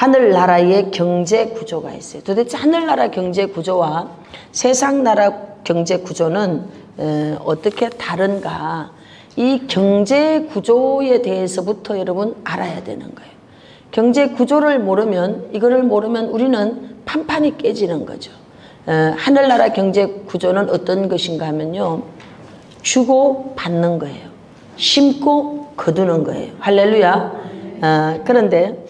하늘나라의 경제 구조가 있어요. 도대체 하늘나라 경제 구조와 세상나라 경제 구조는 어떻게 다른가? 이 경제 구조에 대해서부터 여러분 알아야 되는 거예요. 경제 구조를 모르면, 이거를 모르면 우리는 판판이 깨지는 거죠. 하늘나라 경제 구조는 어떤 것인가 하면요, 주고 받는 거예요. 심고 거두는 거예요. 할렐루야. 그런데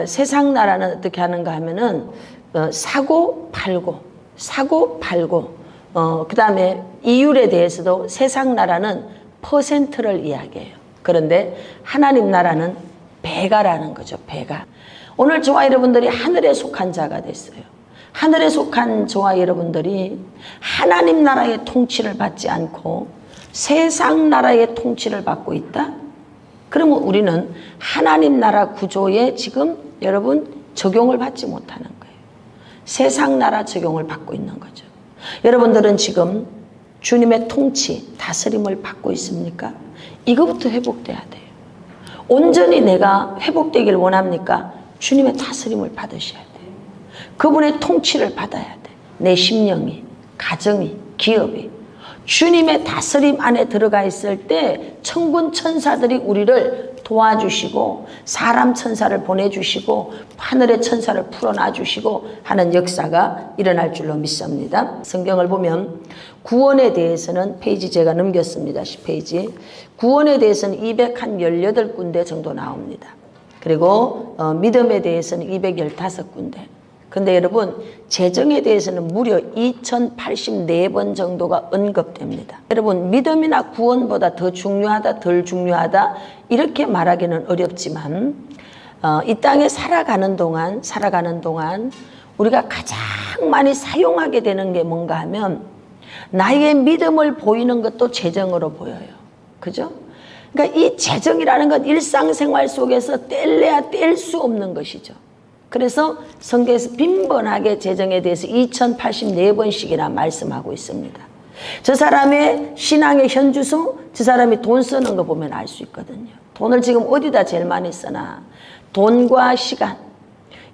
세상 나라는 어떻게 하는가 하면은 사고 팔고 그 다음에 이율에 대해서도 세상 나라는 퍼센트를 이야기해요. 그런데 하나님 나라는 배가라는 거죠. 배가. 오늘 저와 여러분들이 하늘에 속한 자가 됐어요. 하늘에 속한 저와 여러분들이 하나님 나라의 통치를 받지 않고 세상 나라의 통치를 받고 있다? 그러면 우리는 하나님 나라 구조에 지금 여러분 적용을 받지 못하는 거예요. 세상 나라 적용을 받고 있는 거죠. 여러분들은 지금 주님의 통치, 다스림을 받고 있습니까? 이거부터 회복돼야 돼요. 온전히 내가 회복되길 원합니까? 주님의 다스림을 받으셔야 돼요. 그분의 통치를 받아야 돼. 내 심령이, 가정이, 기업이 주님의 다스림 안에 들어가 있을 때 천군 천사들이 우리를 도와주시고 사람 천사를 보내주시고 하늘의 천사를 풀어놔주시고 하는 역사가 일어날 줄로 믿습니다. 성경을 보면 구원에 대해서는 페이지 제가 넘겼습니다. 10페이지. 구원에 대해서는 218군데 정도 나옵니다. 그리고 믿음에 대해서는 215군데. 근데 여러분 재정에 대해서는 무려 2084번 정도가 언급됩니다. 여러분 믿음이나 구원보다 더 중요하다 덜 중요하다 이렇게 말하기는 어렵지만 이 땅에 살아가는 동안 우리가 가장 많이 사용하게 되는 게 뭔가 하면 나의 믿음을 보이는 것도 재정으로 보여요. 그죠? 그러니까 이 재정이라는 건 일상생활 속에서 뗄래야 뗄 수 없는 것이죠. 그래서 성경에서 빈번하게 재정에 대해서 2084번씩이나 말씀하고 있습니다. 저 사람의 신앙의 현주소, 저 사람이 돈 쓰는 거 보면 알 수 있거든요. 돈을 지금 어디다 제일 많이 쓰나? 돈과 시간.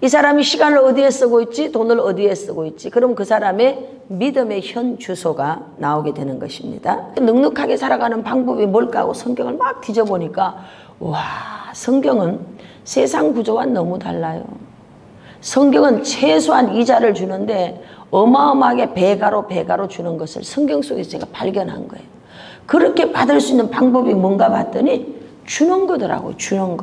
이 사람이 시간을 어디에 쓰고 있지? 돈을 어디에 쓰고 있지? 그럼 그 사람의 믿음의 현주소가 나오게 되는 것입니다. 넉넉하게 살아가는 방법이 뭘까 하고 성경을 막 뒤져보니까 와, 성경은 세상 구조와 너무 달라요. 성경은 최소한 이자를 주는데 어마어마하게 배가로 주는 것을 성경 속에서 제가 발견한 거예요. 그렇게 받을 수 있는 방법이 뭔가 봤더니 주는 거더라고요. 주는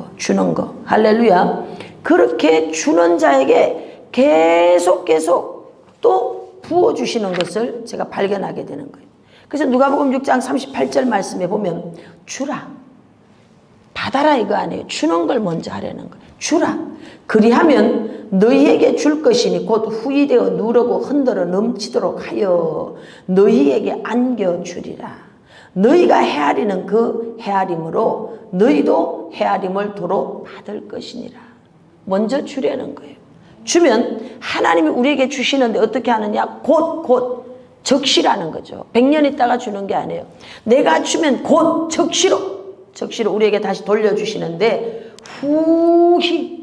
거. 할렐루야. 그렇게 주는 자에게 계속 또 부어주시는 것을 제가 발견하게 되는 거예요. 그래서 누가복음 6장 38절 말씀에 보면 주라. 받아라 이거 아니에요. 주는 걸 먼저 하려는 거예요. 주라. 그리하면 너희에게 줄 것이니 곧 후이되어 누르고 흔들어 넘치도록 하여 너희에게 안겨주리라. 너희가 헤아리는 그 헤아림으로 너희도 헤아림을 도로 받을 것이니라. 먼저 주려는 거예요. 주면 하나님이 우리에게 주시는데 어떻게 하느냐? 곧 적시라는 거죠. 100년 있다가 주는 게 아니에요. 내가 주면 곧 적시로 우리에게 다시 돌려주시는데 후히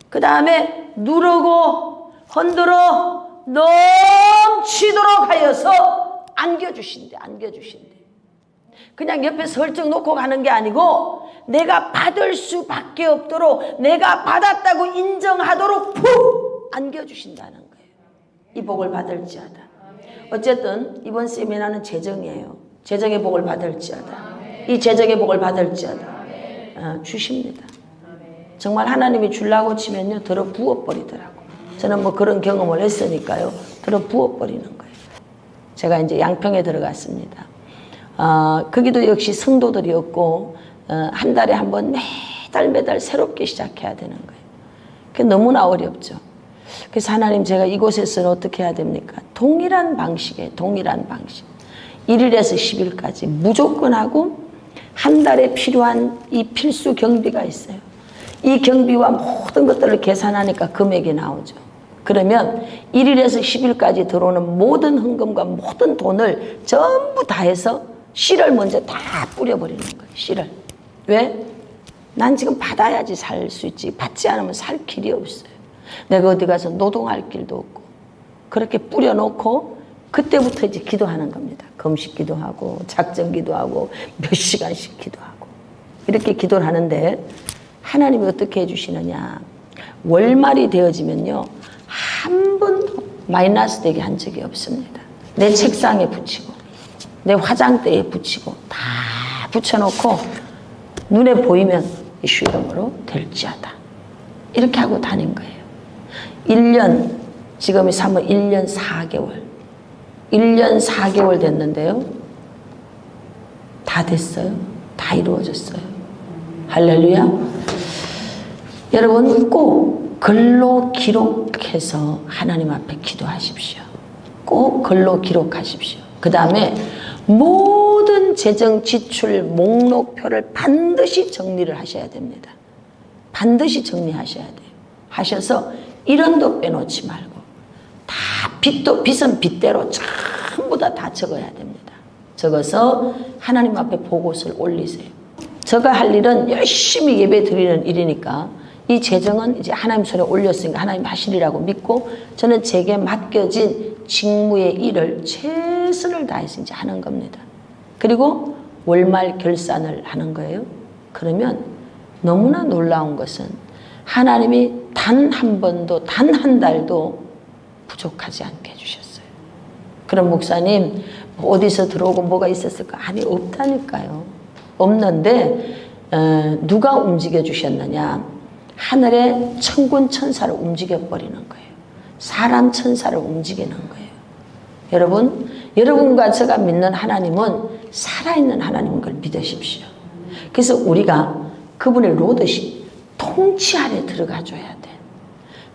그 다음에 누르고 흔들어 넘치도록 하여서 안겨주신대. 그냥 옆에 설정 놓고 가는 게 아니고 내가 받을 수밖에 없도록 내가 받았다고 인정하도록 푹 안겨주신다는 거예요. 이 복을 받을지어다. 어쨌든 이번 세미나는 재정이에요. 재정의 복을 받을지어다. 이 재정의 복을 받을지어다. 주십니다. 정말 하나님이 주려고 치면요 들어 부어버리더라고. 저는 뭐 그런 경험을 했으니까요 들어 부어버리는 거예요. 제가 이제 양평에 들어갔습니다. 거기도 역시 성도들이었고 한 달에 한 번 매달 새롭게 시작해야 되는 거예요. 그게 너무나 어렵죠. 그래서 하나님 제가 이곳에서는 어떻게 해야 됩니까? 동일한 방식 1일에서 10일까지 무조건 하고 한 달에 필요한 이 필수 경비가 있어요. 이 경비와 모든 것들을 계산하니까 금액이 나오죠. 그러면 1일에서 10일까지 들어오는 모든 헌금과 모든 돈을 전부 다 해서 씨를 먼저 다 뿌려버리는 거예요. 씨를. 왜? 난 지금 받아야지 살 수 있지. 받지 않으면 살 길이 없어요. 내가 어디 가서 노동할 길도 없고. 그렇게 뿌려놓고 그때부터 이제 기도하는 겁니다. 금식 기도하고 작정 기도하고 몇 시간씩 기도하고 이렇게 기도를 하는데 하나님이 어떻게 해주시느냐. 월말이 되어지면요. 한 번도 마이너스 되게 한 적이 없습니다. 내 책상에 붙이고 내 화장대에 붙이고 다 붙여놓고 눈에 보이면 예수 이름으로 될지어다. 이렇게 하고 다닌 거예요. 1년, 지금이 3월 1년 4개월. 1년 4개월 됐는데요. 다 됐어요. 다 이루어졌어요. 할렐루야. 여러분 꼭 글로 기록해서 하나님 앞에 기도하십시오. 꼭 글로 기록하십시오. 그 다음에 모든 재정 지출 목록표를 반드시 정리를 하셔야 됩니다. 반드시 정리하셔야 돼요. 하셔서 1원도 빼놓지 말고 다 빚은 빚대로 전부 다 적어야 됩니다. 적어서 하나님 앞에 보고서를 올리세요. 제가 할 일은 열심히 예배 드리는 일이니까 이 재정은 이제 하나님 손에 올렸으니까 하나님 하시리라고 믿고 저는 제게 맡겨진 직무의 일을 최선을 다해서 이제 하는 겁니다. 그리고 월말 결산을 하는 거예요. 그러면 너무나 놀라운 것은 하나님이 단 한 번도 단 한 달도 부족하지 않게 해주셨어요. 그럼 목사님 어디서 들어오고 뭐가 있었을까? 아니 없다니까요. 없는데 누가 움직여 주셨느냐? 하늘의 천군 천사를 움직여 버리는 거예요. 사람 천사를 움직이는 거예요. 여러분과 제가 믿는 하나님은 살아있는 하나님인 걸 믿으십시오. 그래서 우리가 그분의 로드시 통치 아래 들어가 줘야 돼.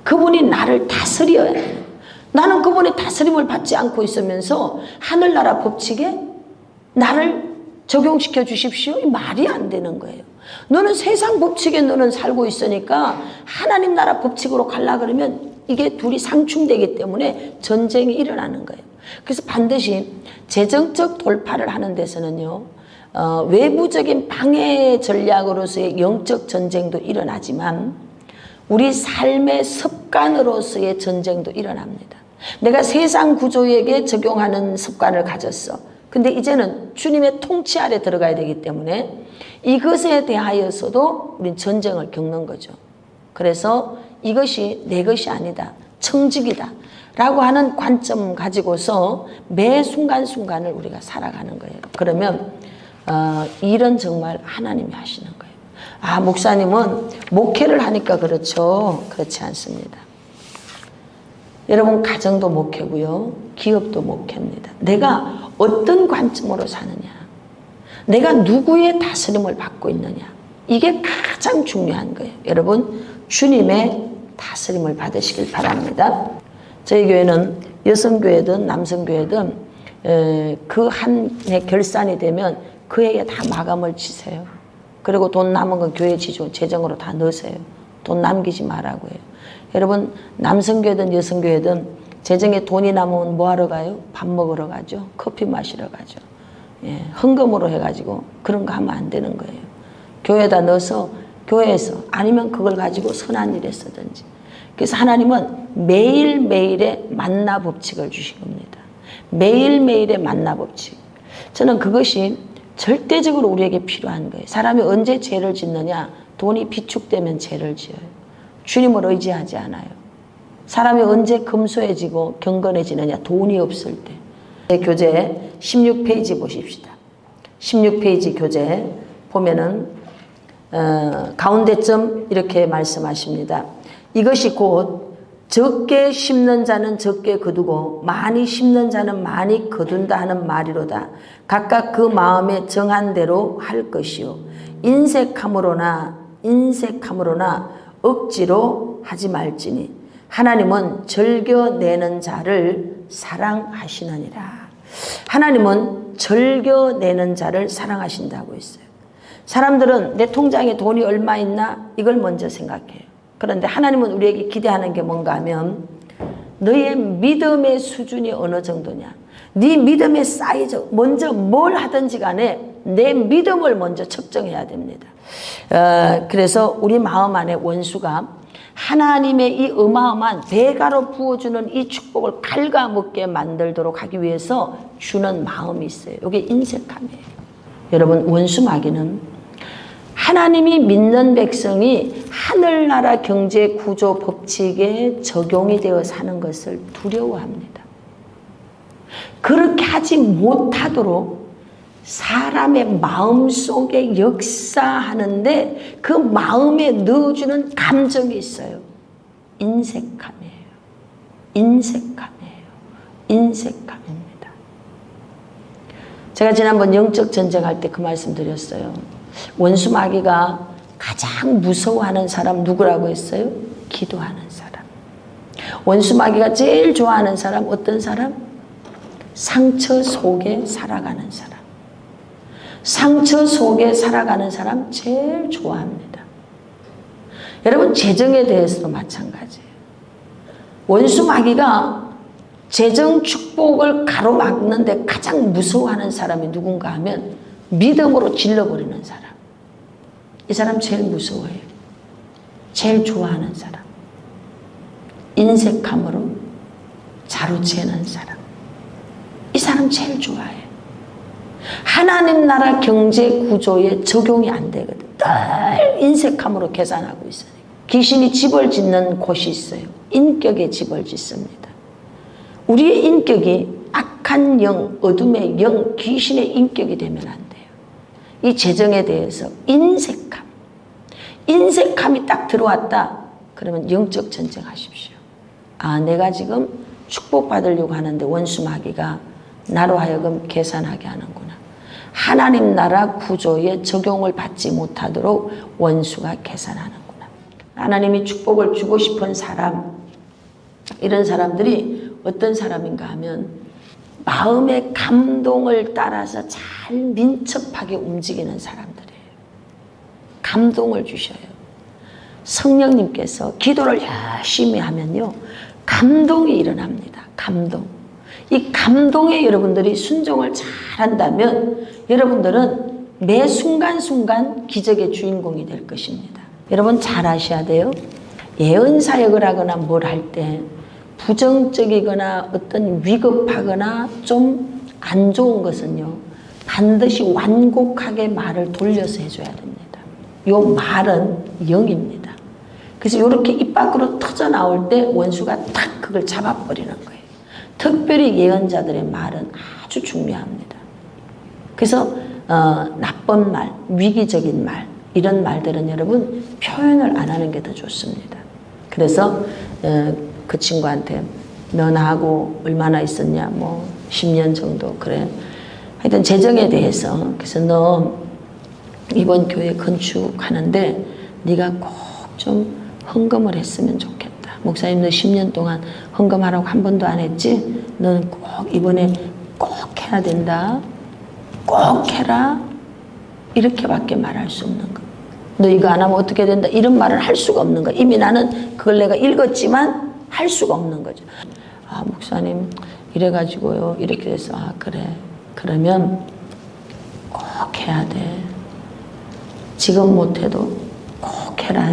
그분이 나를 다스려야 돼. 나는 그분의 다스림을 받지 않고 있으면서 하늘나라 법칙에 나를 적용시켜 주십시오. 이 말이 안 되는 거예요. 너는 세상 법칙에 너는 살고 있으니까 하나님 나라 법칙으로 가려 그러면 이게 둘이 상충되기 때문에 전쟁이 일어나는 거예요. 그래서 반드시 재정적 돌파를 하는 데서는요. 외부적인 방해 전략으로서의 영적 전쟁도 일어나지만 우리 삶의 습관으로서의 전쟁도 일어납니다. 내가 세상 구조에게 적용하는 습관을 가졌어. 근데 이제는 주님의 통치 아래 들어가야 되기 때문에 이것에 대하여서도 우린 전쟁을 겪는 거죠. 그래서 이것이 내 것이 아니다. 청직이다. 라고 하는 관점 가지고서 매 순간순간을 우리가 살아가는 거예요. 그러면 일은 정말 하나님이 하시는 거예요. 아, 목사님은 목회를 하니까 그렇죠. 그렇지 않습니다. 여러분 가정도 목회고요. 기업도 목회입니다. 내가 어떤 관점으로 사느냐. 내가 누구의 다스림을 받고 있느냐. 이게 가장 중요한 거예요. 여러분 주님의 다스림을 받으시길 바랍니다. 저희 교회는 여성교회든 남성교회든 그 한 해 결산이 되면 그 해에 다 마감을 치세요. 그리고 돈 남은 건 교회 재정으로 다 넣으세요. 돈 남기지 말라고 해요. 여러분 남성교회든 여성교회든 재정에 돈이 남으면 뭐 하러 가요? 밥 먹으러 가죠. 커피 마시러 가죠. 예, 헌금으로 해가지고 그런 거 하면 안 되는 거예요. 교회에다 넣어서 교회에서 아니면 그걸 가지고 선한 일에 쓰든지. 그래서 하나님은 매일매일의 만나 법칙을 주신 겁니다. 매일매일의 만나 법칙. 저는 그것이 절대적으로 우리에게 필요한 거예요. 사람이 언제 죄를 짓느냐? 돈이 비축되면 죄를 지어요. 주님을 의지하지 않아요. 사람이 언제 금소해지고 경건해지느냐? 돈이 없을 때. 교재 16페이지 보십시다. 16페이지 교재 보면은 가운데쯤 이렇게 말씀하십니다. 이것이 곧 적게 심는 자는 적게 거두고 많이 심는 자는 많이 거둔다 하는 말이로다. 각각 그 마음에 정한 대로 할 것이요. 인색함으로나 억지로 하지 말지니 하나님은 즐겨내는 자를 사랑하시느니라. 하나님은 즐겨내는 자를 사랑하신다고 했어요. 사람들은 내 통장에 돈이 얼마 있나 이걸 먼저 생각해요. 그런데 하나님은 우리에게 기대하는 게 뭔가 하면 너의 믿음의 수준이 어느 정도냐. 네 믿음의 사이즈 먼저 뭘 하든지 간에 내 믿음을 먼저 측정해야 됩니다. 그래서 우리 마음 안에 원수가 하나님의 이 어마어마한 배가로 부어주는 이 축복을 갉아먹게 만들도록 하기 위해서 주는 마음이 있어요. 이게 인색함이에요. 여러분, 원수 마귀는 하나님이 믿는 백성이 하늘나라 경제 구조 법칙에 적용이 되어 사는 것을 두려워합니다. 그렇게 하지 못하도록 사람의 마음 속에 역사하는데 그 마음에 넣어주는 감정이 있어요. 인색함이에요. 인색함이에요. 인색함입니다. 제가 지난번 영적 전쟁할 때 그 말씀 드렸어요. 원수 마귀가 가장 무서워하는 사람 누구라고 했어요? 기도하는 사람. 원수 마귀가 제일 좋아하는 사람 어떤 사람? 상처 속에 살아가는 사람. 상처 속에 살아가는 사람 제일 좋아합니다. 여러분, 재정에 대해서도 마찬가지예요. 원수 마귀가 재정 축복을 가로막는데 가장 무서워하는 사람이 누군가 하면 믿음으로 질러버리는 사람. 이 사람 제일 무서워해요. 제일 좋아하는 사람. 인색함으로 자루채는 사람. 이 사람 제일 좋아해요. 하나님 나라 경제 구조에 적용이 안 되거든. 늘 인색함으로 계산하고 있어요. 귀신이 집을 짓는 곳이 있어요. 인격에 집을 짓습니다. 우리의 인격이 악한 영, 어둠의 영, 귀신의 인격이 되면 안 돼요. 이 재정에 대해서 인색함. 인색함이 딱 들어왔다. 그러면 영적 전쟁 하십시오. 아, 내가 지금 축복받으려고 하는데 원수 마귀가 나로 하여금 계산하게 하는구나. 하나님 나라 구조에 적용을 받지 못하도록 원수가 계산하는구나. 하나님이 축복을 주고 싶은 사람, 이런 사람들이 어떤 사람인가 하면 마음의 감동을 따라서 잘 민첩하게 움직이는 사람들이에요. 감동을 주셔요. 성령님께서 기도를 열심히 하면요, 감동이 일어납니다. 감동. 이 감동에 여러분들이 순종을 잘 한다면 여러분들은 매 순간순간 기적의 주인공이 될 것입니다. 여러분 잘 아셔야 돼요. 예언사역을 하거나 뭘 할 때 부정적이거나 어떤 위급하거나 좀 안 좋은 것은요, 반드시 완곡하게 말을 돌려서 해줘야 됩니다. 요 말은 영입니다. 그래서 이렇게 입 밖으로 터져 나올 때 원수가 탁 그걸 잡아버리는 거예요. 특별히 예언자들의 말은 아주 중요합니다. 그래서 나쁜 말, 위기적인 말, 이런 말들은 여러분 표현을 안 하는 게 더 좋습니다. 그래서 그 친구한테 너 나하고 얼마나 있었냐, 뭐 10년 정도, 그래. 하여튼 재정에 대해서, 그래서 너 이번 교회 건축하는데 네가 꼭 좀 헌금을 했으면 좋겠다. 목사님 너 10년 동안 헌금하라고 한 번도 안 했지? 너는 꼭 이번에 꼭 해야 된다. 꼭 해라. 이렇게밖에 말할 수 없는 거. 너 이거 안 하면 어떻게 된다. 이런 말을 할 수가 없는 거야. 이미 나는 그걸 내가 읽었지만 할 수가 없는 거죠. 아, 목사님 이래가지고요. 이렇게 돼서 아, 그래. 그러면 꼭 해야 돼. 지금 못해도 꼭 해라.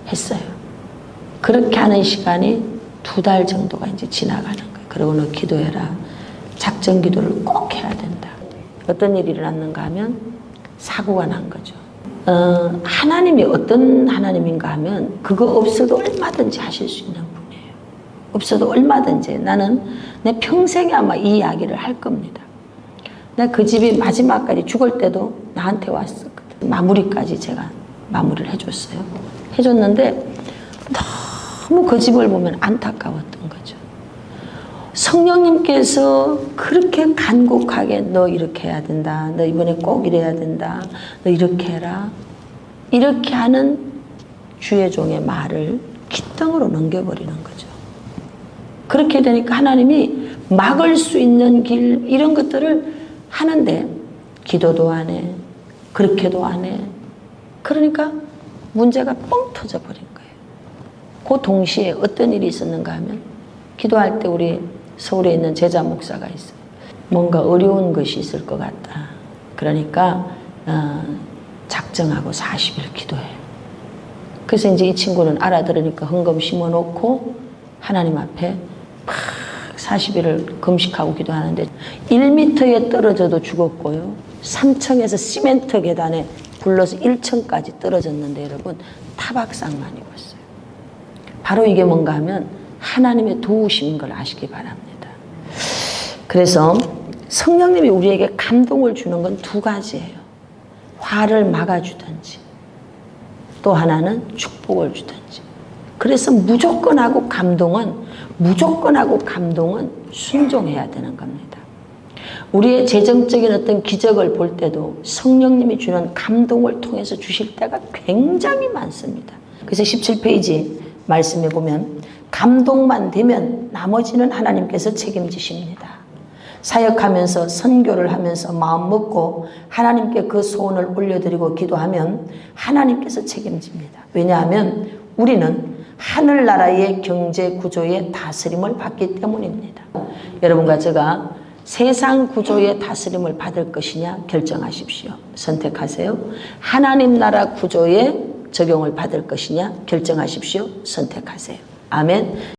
했어요. 그렇게 하는 시간이 2달 정도가 이제 지나가는 거예요. 그리고 너 기도해라. 작전 기도를 꼭 해야 된다. 어떤 일이 일어났는가 하면 사고가 난 거죠. 하나님이 어떤 하나님인가 하면 그거 없어도 얼마든지 하실 수 있는 분이에요. 없어도 얼마든지. 나는 내 평생에 아마 이 이야기를 할 겁니다. 나 그 집이 마지막까지 죽을 때도 나한테 왔었거든. 마무리까지 제가 마무리를 해줬어요. 해줬는데 너무 그 집을 보면 안타까웠던 거죠. 성령님께서 그렇게 간곡하게 너 이렇게 해야 된다. 너 이번에 꼭 이래야 된다. 너 이렇게 해라. 이렇게 하는 주의 종의 말을 귓등으로 넘겨버리는 거죠. 그렇게 되니까 하나님이 막을 수 있는 길 이런 것들을 하는데 기도도 안 해. 그렇게도 안 해. 그러니까 문제가 뻥 터져버린 거예요. 그 동시에 어떤 일이 있었는가 하면 기도할 때 우리 서울에 있는 제자 목사가 있어요. 뭔가 어려운 것이 있을 것 같다. 그러니까 작정하고 40일 기도해요. 그래서 이제 이 친구는 알아들으니까 헌금 심어놓고 하나님 앞에 막 40일을 금식하고 기도하는데 1m에 떨어져도 죽었고요. 3층에서 시멘트 계단에 굴러서 1층까지 떨어졌는데 여러분 타박상만 입었어요. 바로 이게 뭔가 하면 하나님의 도우심인 걸 아시기 바랍니다. 그래서 성령님이 우리에게 감동을 주는 건 두 가지예요. 화를 막아주든지 또 하나는 축복을 주든지. 그래서 무조건하고 감동은 순종해야 되는 겁니다. 우리의 재정적인 어떤 기적을 볼 때도 성령님이 주는 감동을 통해서 주실 때가 굉장히 많습니다. 그래서 17페이지 말씀해 보면 감동만 되면 나머지는 하나님께서 책임지십니다. 사역하면서 선교를 하면서 마음 먹고 하나님께 그 소원을 올려드리고 기도하면 하나님께서 책임집니다. 왜냐하면 우리는 하늘나라의 경제 구조의 다스림을 받기 때문입니다. 여러분과 제가 세상 구조의 다스림을 받을 것이냐 결정하십시오. 선택하세요. 하나님 나라 구조의 적용을 받을 것이냐 결정하십시오. 선택하세요. 아멘.